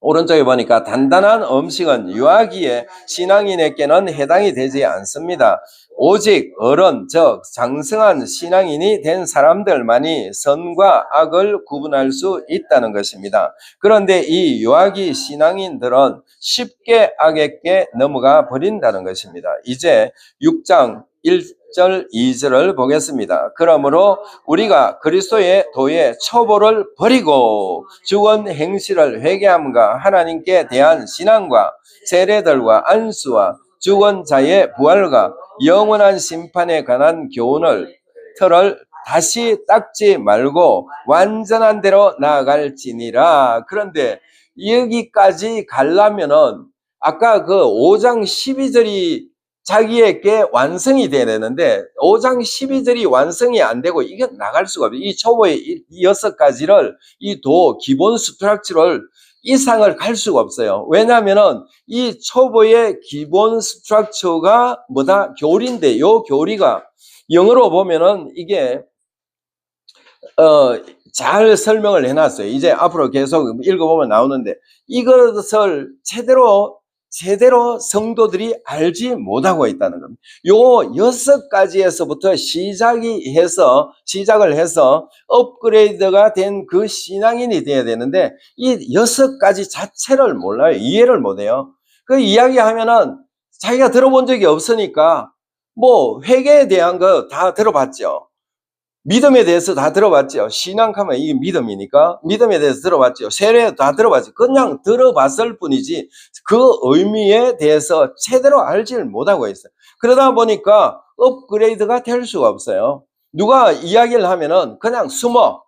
S1: 오른쪽에 보니까 단단한 음식은 유아기에 신앙인에게는 해당이 되지 않습니다. 오직 어른, 즉 장성한 신앙인이 된 사람들만이 선과 악을 구분할 수 있다는 것입니다. 그런데 이 유아기 신앙인들은 쉽게 악에게 넘어가 버린다는 것입니다. 이제 6장 1절 2절을 보겠습니다. 그러므로 우리가 그리스도의 도의 초보를 버리고 죽은 행실을 회개함과 하나님께 대한 신앙과 세례들과 안수와 죽은 자의 부활과 영원한 심판에 관한 교훈을 틀을 다시 닦지 말고 완전한 대로 나아갈지니라. 그런데 여기까지 가려면은 아까 그 5장 12절이 자기에게 완성이 돼야 되는데 5장 12절이 완성이 안 되고 이게 나갈 수가 없어요. 이 초보의 6가지를 이 기본 스트럭처를 이상을 갈 수가 없어요. 왜냐하면은 이 초보의 기본 스트럭처가 뭐다? 교리인데 요 교리가 영어로 보면은 이게 잘 설명을 해놨어요. 이제 앞으로 계속 읽어보면 나오는데 이것을 제대로 성도들이 알지 못하고 있다는 겁니다. 요 6가지에서부터 시작을 해서 업그레이드가 된 그 신앙인이 돼야 되는데 이 6가지 자체를 몰라요. 이해를 못해요. 그 이야기하면은 자기가 들어본 적이 없으니까 뭐 회개에 대한 거 다 들어봤죠. 믿음에 대해서 다 들어봤죠. 신앙하면 이게 믿음이니까 믿음에 대해서 들어봤죠. 세례 다 들어봤죠. 그냥 들어봤을 뿐이지 그 의미에 대해서 제대로 알지를 못하고 있어요. 그러다 보니까 업그레이드가 될 수가 없어요. 누가 이야기를 하면은 그냥 숨어.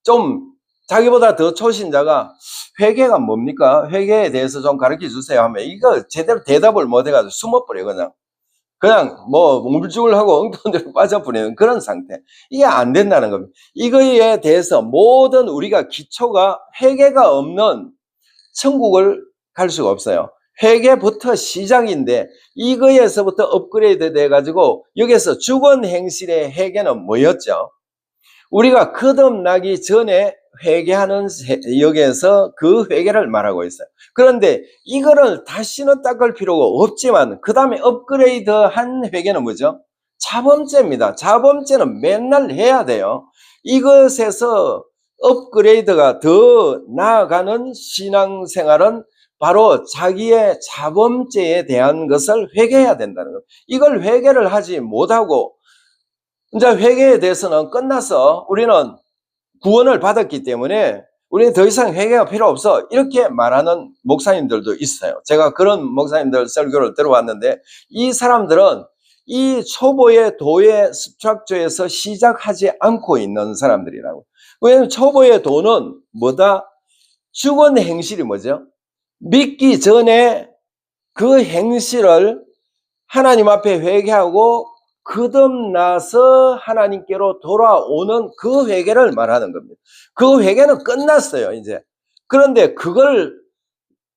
S1: 좀 자기보다 더 초신자가 회개가 뭡니까? 회개에 대해서 좀 가르쳐 주세요 하면 이거 제대로 대답을 못 해가지고 숨어버려 그냥 뭐 우물쭈물하고 엉뚱한 빠져버리는 그런 상태. 이게 안 된다는 겁니다. 이거에 대해서 모든 우리가 기초가 회개가 없는 천국을 갈 수가 없어요. 회개부터 시작인데 이거에서부터 업그레이드 돼가지고 여기서 죽은 행실의 회개는 뭐였죠? 우리가 거듭나기 전에 회개하는 여기에서 그 회개를 말하고 있어요. 그런데 이거를 다시는 닦을 필요가 없지만 그 다음에 업그레이드한 회개는 뭐죠? 자범죄입니다. 자범죄는 맨날 해야 돼요. 이것에서 업그레이드가 더 나아가는 신앙생활은 바로 자기의 자범죄에 대한 것을 회개해야 된다는 거예요. 이걸 회개를 하지 못하고 이제 회개에 대해서는 끝나서 우리는 구원을 받았기 때문에 우리는 더 이상 회개가 필요 없어 이렇게 말하는 목사님들도 있어요. 제가 그런 목사님들 설교를 들어왔는데 이 사람들은 이 초보의 도의 스트럭처에서 시작하지 않고 있는 사람들이라고. 왜냐하면 초보의 도는 뭐다? 죽은 행실이 뭐죠? 믿기 전에 그 행실을 하나님 앞에 회개하고 거듭나서 하나님께로 돌아오는 그 회개를 말하는 겁니다. 그 회개는 끝났어요, 이제. 그런데 그걸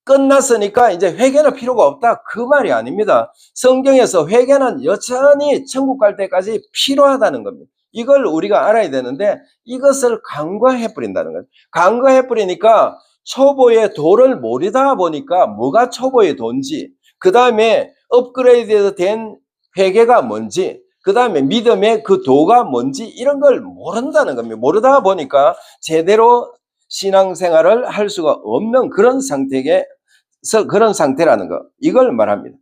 S1: 끝났으니까 이제 회개는 필요가 없다. 그 말이 아닙니다. 성경에서 회개는 여전히 천국 갈 때까지 필요하다는 겁니다. 이걸 우리가 알아야 되는데 이것을 간과해 버린다는 거예요. 간과해 버리니까 초보의 도를 모르다 보니까 뭐가 초보의 도인지, 그 다음에 업그레이드 된 회개가 뭔지, 그 다음에 믿음의 그 도가 뭔지 이런 걸 모른다는 겁니다. 모르다 보니까 제대로 신앙생활을 할 수가 없는 그런 상태라는 거, 이걸 말합니다.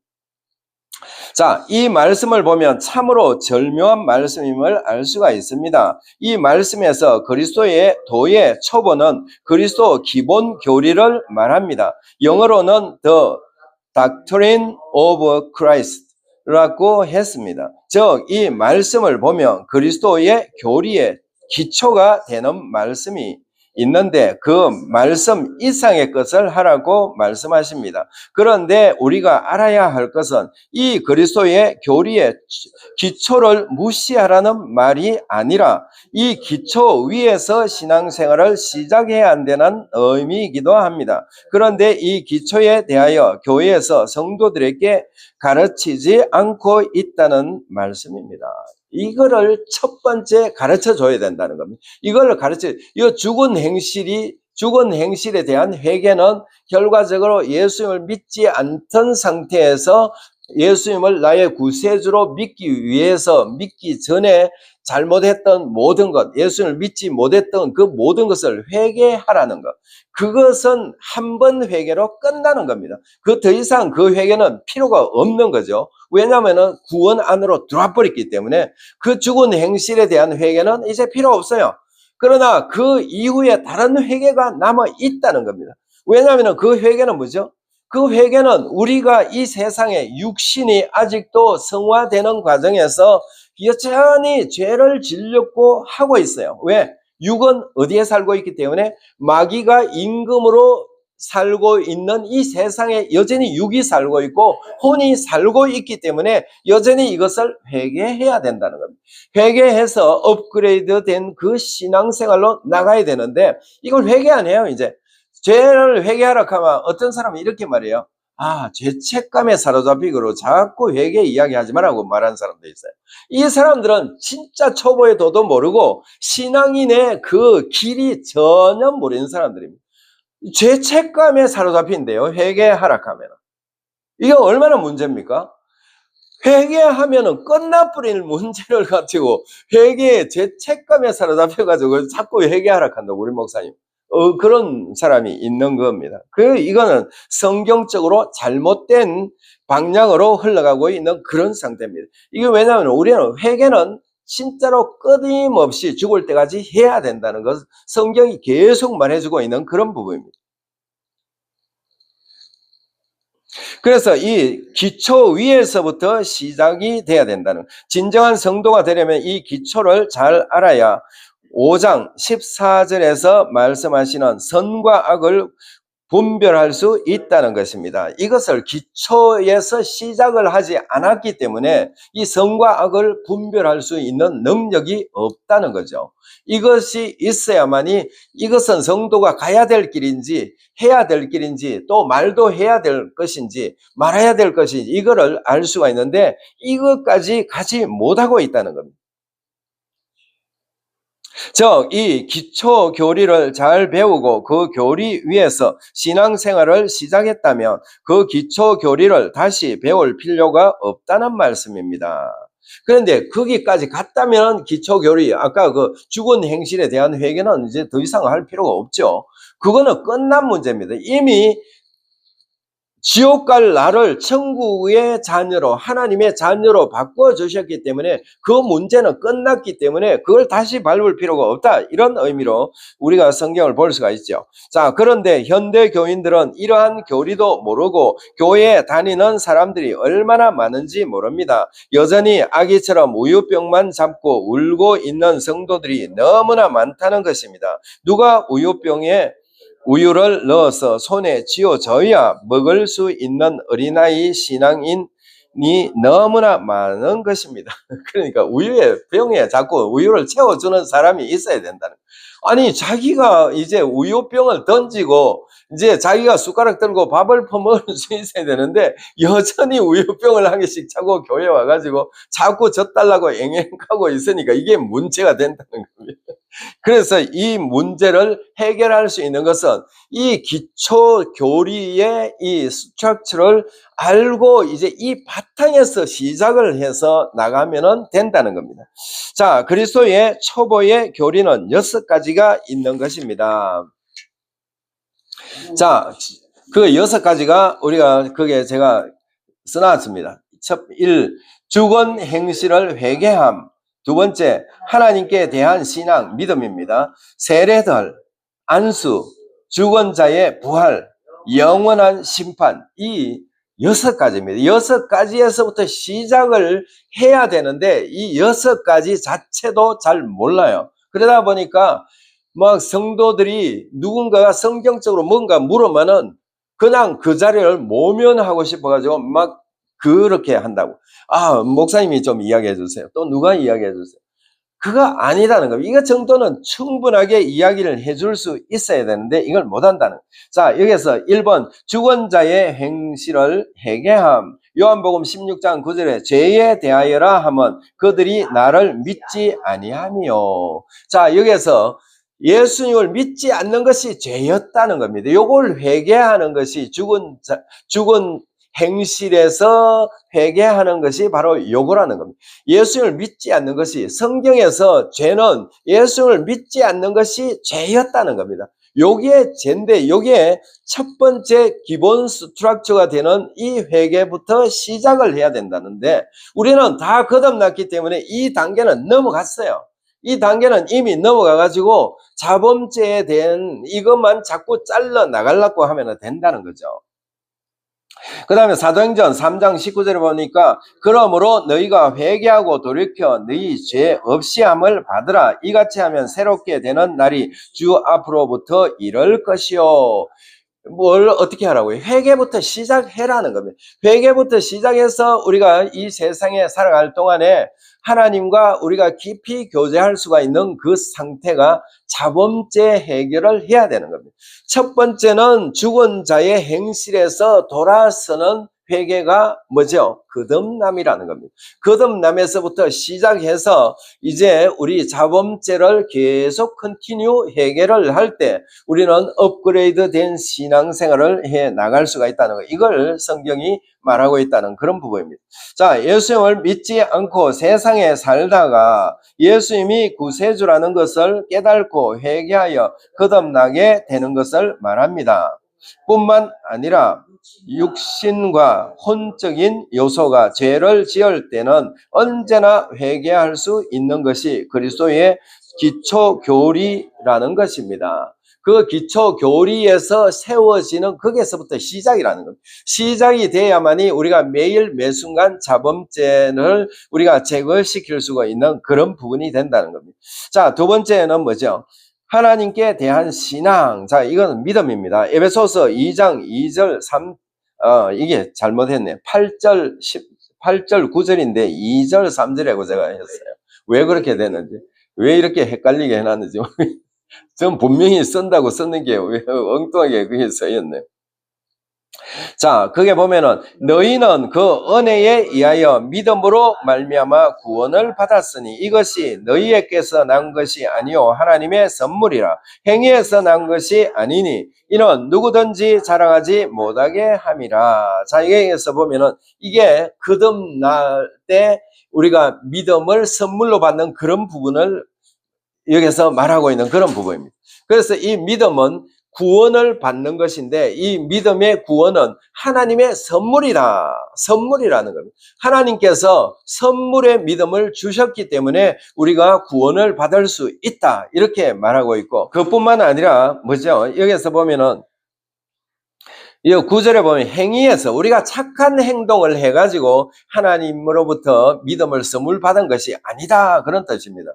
S1: 자, 이 말씀을 보면 참으로 절묘한 말씀임을 알 수가 있습니다. 이 말씀에서 그리스도의 도의 초보는 그리스도 기본 교리를 말합니다. 영어로는 The Doctrine of Christ라고 했습니다. 즉, 이 말씀을 보면 그리스도의 교리의 기초가 되는 말씀이 있는데 그 말씀 이상의 것을 하라고 말씀하십니다. 그런데 우리가 알아야 할 것은 이 그리스도의 교리의 기초를 무시하라는 말이 아니라 이 기초 위에서 신앙생활을 시작해야 한다는 의미이기도 합니다. 그런데 이 기초에 대하여 교회에서 성도들에게 가르치지 않고 있다는 말씀입니다. 이거를 첫 번째 가르쳐 줘야 된다는 겁니다. 이걸 이 죽은 행실에 대한 회개는 결과적으로 예수님을 믿지 않던 상태에서 예수님을 나의 구세주로 믿기 위해서 믿기 전에 잘못했던 모든 것, 예수님을 믿지 못했던 그 모든 것을 회개하라는 것. 그것은 한 번 회개로 끝나는 겁니다. 더 이상 그 회개는 필요가 없는 거죠. 왜냐하면 구원 안으로 들어와 버렸기 때문에 그 죽은 행실에 대한 회개는 이제 필요 없어요. 그러나 그 이후에 다른 회개가 남아 있다는 겁니다. 왜냐하면 그 회개는 뭐죠? 그 회개는 우리가 이 세상에 육신이 아직도 성화되는 과정에서 여전히 죄를 지려고 하고 있어요. 왜? 육은 어디에 살고 있기 때문에 마귀가 임금으로 살고 있는 이 세상에 여전히 육이 살고 있고 혼이 살고 있기 때문에 여전히 이것을 회개해야 된다는 겁니다. 회개해서 업그레이드 된 그 신앙생활로 나가야 되는데 이걸 회개 안 해요. 이제 죄를 회개하라 하면 어떤 사람은 이렇게 말해요. 죄책감에 사로잡히고 자꾸 회개 이야기하지 말라고 말하는 사람도 있어요. 이 사람들은 진짜 초보의 도도 모르고 신앙인의 그 길이 전혀 모르는 사람들입니다. 죄책감에 사로잡힌대요. 회개 하락하면. 이게 얼마나 문제입니까? 회개하면은 끝나버릴 문제를 가지고 회개에 죄책감에 사로잡혀가지고 자꾸 회개하락한다고 우리 목사님. 그런 사람이 있는 겁니다. 이거는 성경적으로 잘못된 방향으로 흘러가고 있는 그런 상태입니다. 이게 왜냐하면 우리는 회개는 진짜로 끊임없이 죽을 때까지 해야 된다는 것, 성경이 계속 말해주고 있는 그런 부분입니다. 그래서 이 기초 위에서부터 시작이 돼야 된다는, 진정한 성도가 되려면 이 기초를 잘 알아야 5장 14절에서 말씀하시는 선과 악을 분별할 수 있다는 것입니다. 이것을 기초에서 시작을 하지 않았기 때문에 이 선과 악을 분별할 수 있는 능력이 없다는 거죠. 이것이 있어야만이 이것은 성도가 가야 될 길인지 해야 될 길인지 또 말도 해야 될 것인지 말아야 될 것인지 이거를 알 수가 있는데 이것까지 가지 못하고 있다는 겁니다. 이 기초 교리를 잘 배우고 그 교리 위에서 신앙생활을 시작했다면 그 기초 교리를 다시 배울 필요가 없다는 말씀입니다. 그런데 거기까지 갔다면 기초 교리, 아까 그 죽은 행실에 대한 회개는 이제 더 이상 할 필요가 없죠. 그거는 끝난 문제입니다. 이미 지옥 갈 나를 천국의 자녀로, 하나님의 자녀로 바꿔주셨기 때문에 그 문제는 끝났기 때문에 그걸 다시 밟을 필요가 없다, 이런 의미로 우리가 성경을 볼 수가 있죠. 자, 그런데 현대 교인들은 이러한 교리도 모르고 교회에 다니는 사람들이 얼마나 많은지 모릅니다. 여전히 아기처럼 우유병만 잡고 울고 있는 성도들이 너무나 많다는 것입니다. 누가 우유를 넣어서 손에 쥐어줘야 먹을 수 있는 어린아이 신앙인이 너무나 많은 것입니다. 그러니까 병에 자꾸 우유를 채워주는 사람이 있어야 된다는 거예요. 아니, 자기가 이제 우유병을 던지고 이제 자기가 숟가락 들고 밥을 퍼먹을 수 있어야 되는데 여전히 우유병을 한 개씩 차고 교회 와가지고 자꾸 젖달라고 앵앵하고 있으니까 이게 문제가 된다는 겁니다. 그래서 이 문제를 해결할 수 있는 것은 이 기초 교리의 이 스트럭처를 알고 이제 이 바탕에서 시작을 해서 나가면 된다는 겁니다. 자, 그리스도의 초보의 교리는 6가지가 있는 것입니다. 자, 그 6가지가 우리가 그게 제가 써놨습니다. 1. 죽은 행실을 회개함. 2번째, 하나님께 대한 신앙, 믿음입니다. 세례들, 안수, 죽은 자의 부활, 영원한 심판, 이 6가지입니다. 6가지에서부터 시작을 해야 되는데 이 6가지 자체도 잘 몰라요. 그러다 보니까 막 성도들이 누군가가 성경적으로 뭔가 물으면은 그냥 그 자리를 모면하고 싶어가지고 막 그렇게 한다고. 목사님이 좀 이야기해 주세요. 또 누가 이야기해 주세요. 그거 아니라는 겁니다. 이거 정도는 충분하게 이야기를 해줄 수 있어야 되는데 이걸 못한다는 거예요. 자, 여기서 1번 죽은 자의 행실을 회개함. 요한복음 16장 9절에 죄에 대하여라 하면 그들이 나를 믿지 아니하며. 자, 여기서 예수님을 믿지 않는 것이 죄였다는 겁니다. 요걸 회개하는 것이 죽은 행실에서 회개하는 것이 바로 요거라는 겁니다. 예수님을 믿지 않는 것이, 성경에서 죄는 예수님을 믿지 않는 것이 죄였다는 겁니다. 요게 죄인데 요게 첫 번째 기본 스트럭처가 되는 이 회개부터 시작을 해야 된다는데 우리는 다 거듭났기 때문에 이 단계는 넘어갔어요. 이 단계는 이미 넘어가가지고 자범죄에 대한 이것만 자꾸 잘라 나가려고 하면 된다는 거죠. 그 다음에 사도행전 3장 19절에 보니까 그러므로 너희가 회개하고 돌이켜 너희 죄 없이 함을 받으라. 이같이 하면 새롭게 되는 날이 주 앞으로부터 이럴 것이요. 뭘 어떻게 하라고요? 회개부터 시작해라는 겁니다. 회개부터 시작해서 우리가 이 세상에 살아갈 동안에 하나님과 우리가 깊이 교제할 수가 있는 그 상태가 자범죄 해결을 해야 되는 겁니다. 첫 번째는 죽은 자의 행실에서 돌아서는 회개가 뭐죠? 거듭남이라는 겁니다. 거듭남에서부터 시작해서 이제 우리 자범죄를 계속 컨티뉴 해결을 할 때 우리는 업그레이드 된 신앙생활을 해 나갈 수가 있다는 거. 이걸 성경이 말하고 있다는 그런 부분입니다. 자, 예수님을 믿지 않고 세상에 살다가 예수님이 구세주라는 것을 깨닫고 회개하여 거듭나게 되는 것을 말합니다. 뿐만 아니라 육신과 혼적인 요소가 죄를 지을 때는 언제나 회개할 수 있는 것이 그리스도의 기초교리라는 것입니다. 그 기초교리에서 세워지는 거기에서부터 시작이라는 겁니다. 시작이 돼야만이 우리가 매일 매순간 자범죄를 우리가 제거시킬 수가 있는 그런 부분이 된다는 겁니다. 자, 두 번째는 뭐죠? 하나님께 대한 신앙. 자, 이건 믿음입니다. 에베소서 2장 2절 3, 이게 잘못했네. 8절 9절인데 2절 3절이라고 제가 했어요. 왜 그렇게 되는지, 왜 이렇게 헷갈리게 해놨는지. 전 분명히 쓴다고 썼는 게 왜 엉뚱하게 그게 써있네. 자, 그게 보면은 너희는 그 은혜에 의하여 믿음으로 말미암아 구원을 받았으니 이것이 너희에게서 난 것이 아니요 하나님의 선물이라. 행위에서 난 것이 아니니 이는 누구든지 자랑하지 못하게 함이라. 자, 여기에서 보면은 이게 거듭날 때 우리가 믿음을 선물로 받는 그런 부분을 여기서 말하고 있는 그런 부분입니다. 그래서 이 믿음은 구원을 받는 것인데 이 믿음의 구원은 하나님의 선물이라는 겁니다. 하나님께서 선물의 믿음을 주셨기 때문에 우리가 구원을 받을 수 있다 이렇게 말하고 있고, 그뿐만 아니라 뭐죠? 여기서 보면은 이 9절에 보면 행위에서 우리가 착한 행동을 해가지고 하나님으로부터 믿음을 선물 받은 것이 아니다 그런 뜻입니다.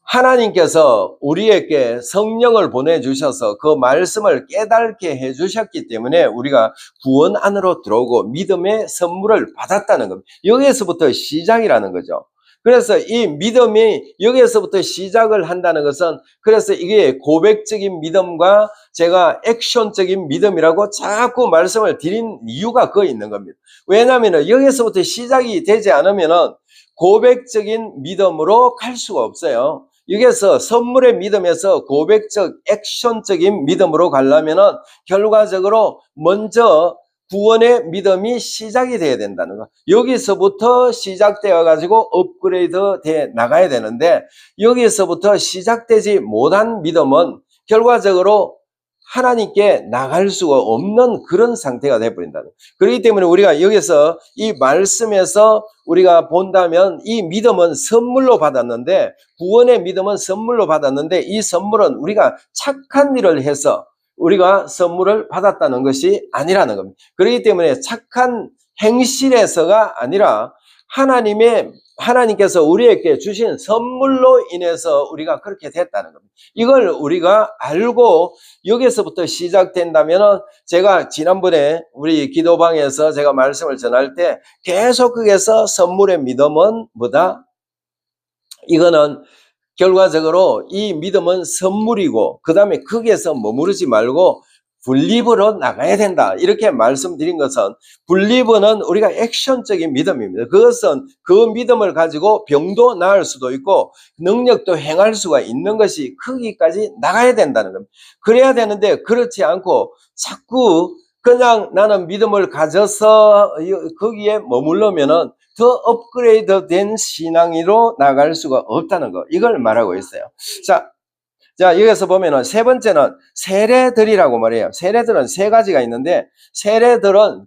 S1: 하나님께서 우리에게 성령을 보내주셔서 그 말씀을 깨닫게 해주셨기 때문에 우리가 구원 안으로 들어오고 믿음의 선물을 받았다는 겁니다. 여기에서부터 시작이라는 거죠. 그래서 이 믿음이 여기에서부터 시작을 한다는 것은, 그래서 이게 고백적인 믿음과 제가 액션적인 믿음이라고 자꾸 말씀을 드린 이유가 그거 있는 겁니다. 왜냐하면 여기에서부터 시작이 되지 않으면 고백적인 믿음으로 갈 수가 없어요. 여기에서 선물의 믿음에서 고백적 액션적인 믿음으로 가려면 결과적으로 먼저 구원의 믿음이 시작이 돼야 된다는 거. 여기서부터 시작되어 가지고 업그레이드 돼 나가야 되는데 여기서부터 시작되지 못한 믿음은 결과적으로 하나님께 나갈 수가 없는 그런 상태가 되어버린다는 거예요. 그렇기 때문에 우리가 여기서 이 말씀에서 우리가 본다면 이 믿음은 선물로 받았는데, 구원의 믿음은 선물로 받았는데 이 선물은 우리가 착한 일을 해서 우리가 선물을 받았다는 것이 아니라는 겁니다. 그렇기 때문에 착한 행실에서가 아니라 하나님께서 우리에게 주신 선물로 인해서 우리가 그렇게 됐다는 겁니다. 이걸 우리가 알고 여기서부터 시작된다면, 제가 지난번에 우리 기도방에서 제가 말씀을 전할 때 계속 거기서 선물의 믿음은 뭐다? 이거는 결과적으로 이 믿음은 선물이고 그 다음에 거기에서 머무르지 말고 블리브로 나가야 된다 이렇게 말씀드린 것은, 블리브는 우리가 액션적인 믿음입니다. 그것은 그 믿음을 가지고 병도 나을 수도 있고 능력도 행할 수가 있는 것이 거기까지 나가야 된다는 겁니다. 그래야 되는데 그렇지 않고 자꾸 그냥 나는 믿음을 가져서 거기에 머물러면은 더 업그레이드 된 신앙으로 나갈 수가 없다는 거, 이걸 말하고 있어요. 자, 여기서 보면은 세 번째는 세례들이라고 말해요. 세례들은 세 가지가 있는데, 세례들은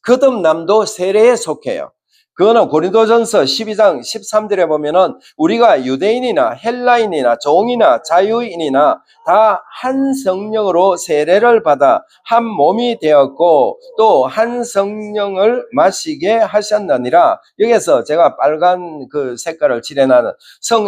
S1: 거듭남도 세례에 속해요. 그거는 고린도전서 12장 13절에 보면은 우리가 유대인이나 헬라인이나 종이나 자유인이나 다 한 성령으로 세례를 받아 한 몸이 되었고 또 한 성령을 마시게 하셨느니라. 여기서 제가 빨간 그 색깔을 칠해놔는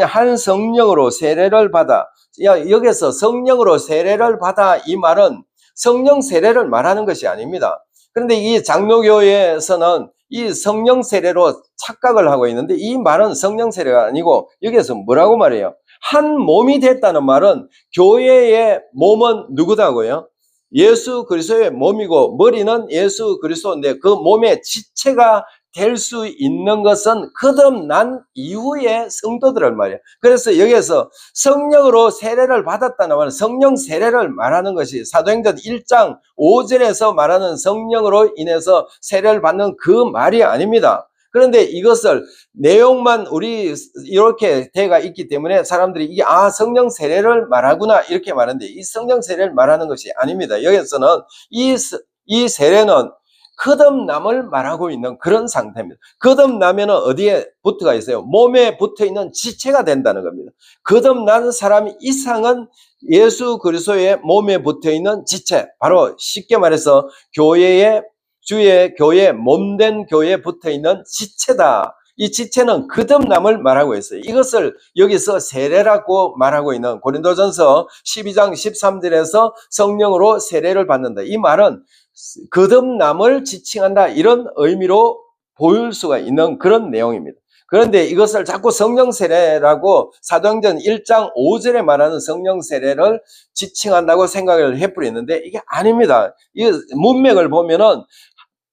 S1: 한 성령으로 세례를 받아, 여기서 성령으로 세례를 받아 이 말은 성령 세례를 말하는 것이 아닙니다. 그런데 이 장로교회에서는 이 성령 세례로 착각을 하고 있는데, 이 말은 성령 세례가 아니고 여기에서 뭐라고 말해요? 한 몸이 됐다는 말은 교회의 몸은 누구다고요? 예수 그리스도의 몸이고 머리는 예수 그리스도인데 그 몸의 지체가 될 수 있는 것은 거듭난 이후의 성도들을 말이에요. 그래서 여기에서 성령으로 세례를 받았다는 말은 성령 세례를 말하는 것이 사도행전 1장 5절에서 말하는 성령으로 인해서 세례를 받는 그 말이 아닙니다. 그런데 이것을 내용만 우리 이렇게 돼가 있기 때문에 사람들이 이게 성령 세례를 말하구나 이렇게 말하는데, 이 성령 세례를 말하는 것이 아닙니다. 여기서는 이 세례는 거듭남을 말하고 있는 그런 상태입니다. 거듭나면 어디에 붙어가 있어요? 몸에 붙어 있는 지체가 된다는 겁니다. 거듭난 사람 이상은 예수 그리스도의 몸에 붙어 있는 지체, 바로 쉽게 말해서 주의 교회 몸된 교회에 붙어 있는 지체다. 이 지체는 거듭남을 말하고 있어요. 이것을 여기서 세례라고 말하고 있는 고린도전서 12장 13절에서 성령으로 세례를 받는다. 이 말은 거듭남을 지칭한다, 이런 의미로 보일 수가 있는 그런 내용입니다. 그런데 이것을 자꾸 성령 세례라고 사도행전 1장 5절에 말하는 성령 세례를 지칭한다고 생각을 해버리는데 이게 아닙니다. 이 문맥을 보면은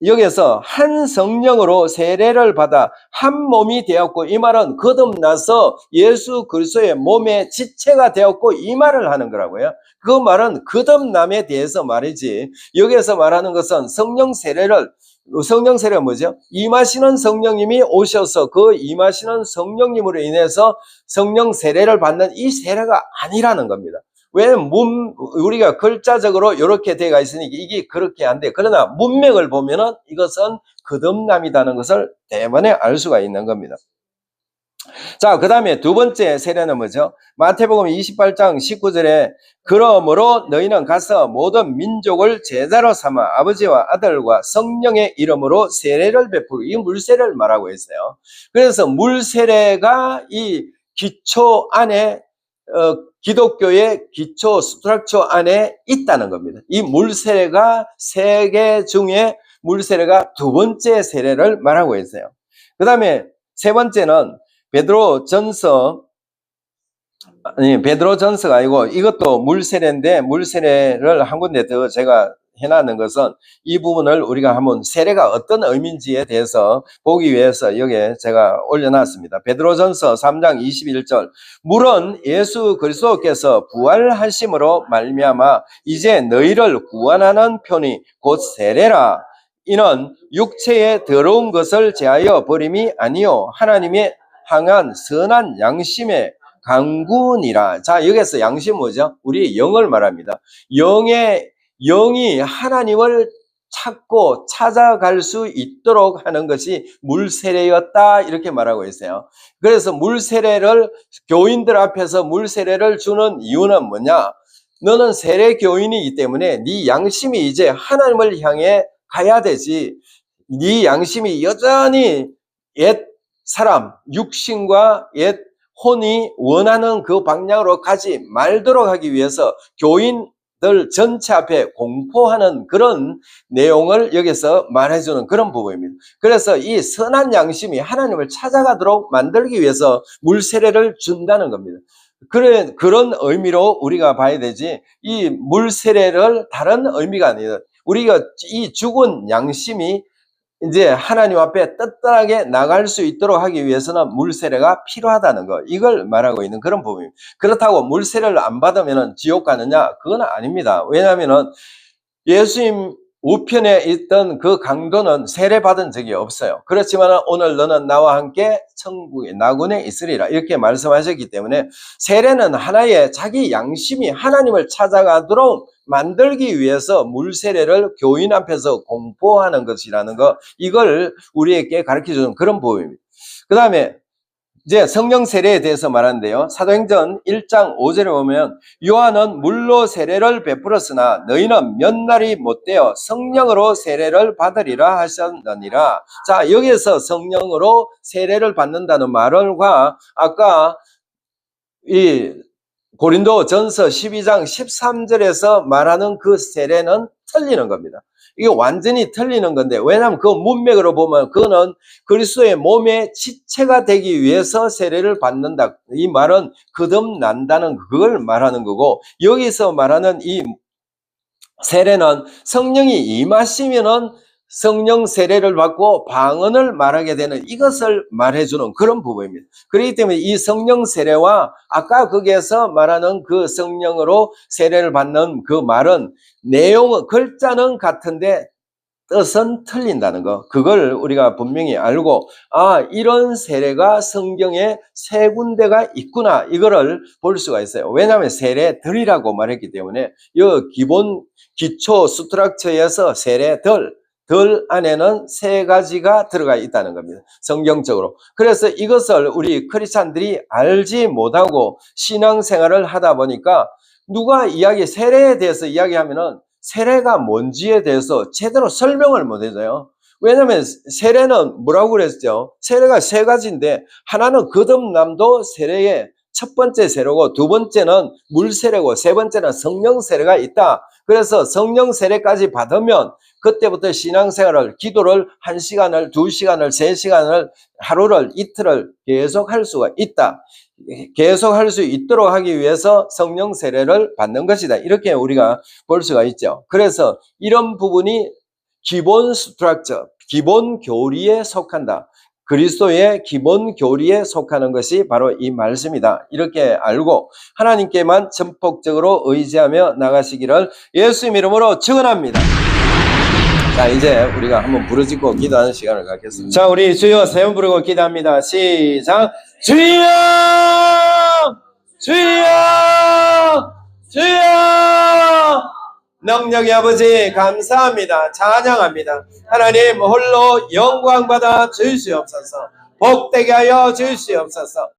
S1: 여기서 한 성령으로 세례를 받아 한 몸이 되었고, 이 말은 거듭나서 예수 그리스도의 몸의 지체가 되었고 이 말을 하는 거라고요. 그 말은 거듭남에 대해서 말이지, 여기에서 말하는 것은 성령 세례가 뭐죠? 임하시는 성령님이 오셔서 그 임하시는 성령님으로 인해서 성령 세례를 받는 이 세례가 아니라는 겁니다. 왜 우리가 글자적으로 이렇게 되어 있으니까 이게 그렇게 안 돼. 그러나 문맥을 보면은 이것은 거듭남이라는 것을 대번에 알 수가 있는 겁니다. 자, 그 다음에 두 번째 세례는 뭐죠? 마태복음 28장 19절에 그러므로 너희는 가서 모든 민족을 제자로 삼아 아버지와 아들과 성령의 이름으로 세례를 베풀고, 이 물세례를 말하고 있어요. 그래서 물세례가 이 기초 안에 기독교의 기초 스트럭처 안에 있다는 겁니다. 이 물세례가 세 개 중에 물세례가 두 번째 세례를 말하고 있어요. 그 다음에 세 번째는 베드로전서가 아니고 이것도 물세례인데, 물세례를 한 군데 더 제가 해놨는 것은 이 부분을 우리가 한번 세례가 어떤 의미인지에 대해서 보기 위해서 여기에 제가 올려놨습니다. 베드로전서 3장 21절 물은 예수 그리스도께서 부활하심으로 말미암아 이제 너희를 구원하는 편이 곧 세례라. 이는 육체에 더러운 것을 제하여 버림이 아니요 하나님의 향한 선한 양심의 강군이라. 자, 여기서 양심 뭐죠? 우리 영을 말합니다. 영이 하나님을 찾고 찾아갈 수 있도록 하는 것이 물세례였다, 이렇게 말하고 있어요. 그래서 물세례를 교인들 앞에서 물세례를 주는 이유는 뭐냐? 너는 세례 교인이기 때문에 네 양심이 이제 하나님을 향해 가야 되지. 네 양심이 여전히 옛 사람, 육신과 옛 혼이 원하는 그 방향으로 가지 말도록 하기 위해서 교인들 전체 앞에 공포하는 그런 내용을 여기서 말해주는 그런 부분입니다. 그래서 이 선한 양심이 하나님을 찾아가도록 만들기 위해서 물세례를 준다는 겁니다. 그런 의미로 우리가 봐야 되지, 이 물세례를 다른 의미가 아니라 우리가 이 죽은 양심이 이제 하나님 앞에 떳떳하게 나갈 수 있도록 하기 위해서는 물세례가 필요하다는 거, 이걸 말하고 있는 그런 부분입니다. 그렇다고 물세례를 안 받으면 지옥 가느냐? 그건 아닙니다. 왜냐하면 예수님 우편에 있던 그 강도는 세례 받은 적이 없어요. 그렇지만 오늘 너는 나와 함께 천국의 나군에 있으리라, 이렇게 말씀하셨기 때문에 세례는 하나의 자기 양심이 하나님을 찾아가도록 만들기 위해서 물세례를 교인 앞에서 공포하는 것이라는 거, 이걸 우리에게 가르쳐주는 그런 부분입니다. 그 다음에 이제 성령 세례에 대해서 말하는데요. 사도행전 1장 5절에 보면 요한은 물로 세례를 베풀었으나 너희는 몇 날이 못되어 성령으로 세례를 받으리라 하셨느니라. 자, 여기에서 성령으로 세례를 받는다는 말과 아까 이 고린도전서 12장 13절에서 말하는 그 세례는 틀리는 겁니다. 이게 완전히 틀리는 건데, 왜냐하면 그 문맥으로 보면 그거는 그리스도의 몸의 지체가 되기 위해서 세례를 받는다. 이 말은 거듭난다는 그걸 말하는 거고, 여기서 말하는 이 세례는 성령이 임하시면은 성령 세례를 받고 방언을 말하게 되는 이것을 말해주는 그런 부분입니다. 그렇기 때문에 이 성령 세례와 아까 거기에서 말하는 그 성령으로 세례를 받는 그 말은 내용은 글자는 같은데 뜻은 틀린다는 거. 그걸 우리가 분명히 알고, 아, 이런 세례가 성경에 세 군데가 있구나. 이거를 볼 수가 있어요. 왜냐하면 세례들이라고 말했기 때문에 이 기본 기초 스트럭처에서 세례들 안에는 세 가지가 들어가 있다는 겁니다. 성경적으로. 그래서 이것을 우리 크리스찬들이 알지 못하고 신앙생활을 하다 보니까 누가 세례에 대해서 이야기하면은 세례가 뭔지에 대해서 제대로 설명을 못 해줘요. 왜냐하면 세례는 뭐라고 그랬죠? 세례가 세 가지인데, 하나는 거듭남도 세례의 첫 번째 세례고, 두 번째는 물 세례고, 세 번째는 성령 세례가 있다. 그래서 성령 세례까지 받으면 그때부터 신앙생활을, 기도를 1시간을, 2시간을, 3시간을, 하루를, 이틀을 계속 할 수가 있다. 계속 할 수 있도록 하기 위해서 성령 세례를 받는 것이다. 이렇게 우리가 볼 수가 있죠. 그래서 이런 부분이 기본 스트럭처, 기본 교리에 속한다. 그리스도의 기본 교리에 속하는 것이 바로 이 말씀이다. 이렇게 알고 하나님께만 전폭적으로 의지하며 나가시기를 예수님 이름으로 축원합니다. 자, 이제 우리가 한번 부르짖고 기도하는 시간을 갖겠습니다. 자, 우리 주여 세 번 부르고 기도합니다. 시작. 주여! 주여! 주여! 능력의 아버지 감사합니다. 찬양합니다. 하나님 홀로 영광 받아 주시옵소서. 복되게 하여 주시옵소서.